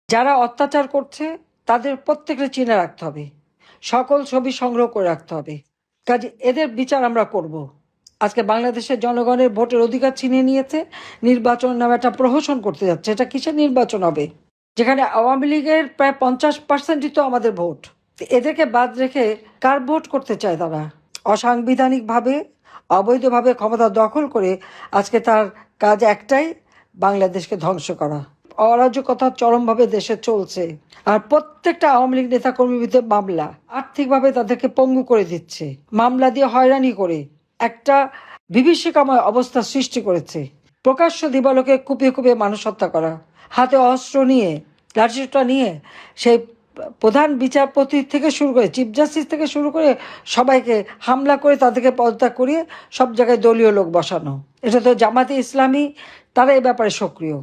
যারা অত্যাচার করছে তাদের প্রত্যেককে চিনে রাখতে হবে, সকল ছবি সংগ্রহ করে রাখতে হবে। কাজে এদের বিচার আমরা করব। আজকে বাংলাদেশের জনগণের ভোটের অধিকার ছিনিয়ে নিয়েছে, নির্বাচন নামে একটা প্রহসন করতে যাচ্ছে। এটা কিসের নির্বাচন হবে, যেখানে আওয়ামী লীগের প্রায় 50%ই তো আমাদের ভোট। এদেরকে বাদ রেখে কার ভোট করতে চায় তারা? অসাংবিধানিকভাবে অবৈধভাবে ক্ষমতা দখল করে আজকে তার কাজ একটাই, বাংলাদেশকে ধ্বংস করা। অরাজকতা চরমভাবে দেশে চলছে, আর প্রত্যেকটা আওয়ামী লীগ নেতাকর্মীর বিরুদ্ধে মামলা, আর্থিকভাবে তাদেরকে পঙ্গু করে দিচ্ছে, মামলা দিয়ে হয়রানি করে একটা বিভীষিকাময় অবস্থা সৃষ্টি করেছে। প্রকাশ্য দিবালোকে কুপিয়ে কুপিয়ে মানুষ হত্যা করা, হাতে অস্ত্র নিয়ে, লাঠিসোঁটা নিয়ে, সেই প্রধান বিচারপতি থেকে শুরু করে চিফ জাস্টিস থেকে শুরু করে সবাইকে হামলা করে তাদেরকে পদত্যাগ করিয়ে সব জায়গায় দলীয় লোক বসানো। এটা তো জামাতে ইসলামী, তারা এই ব্যাপারে সক্রিয়।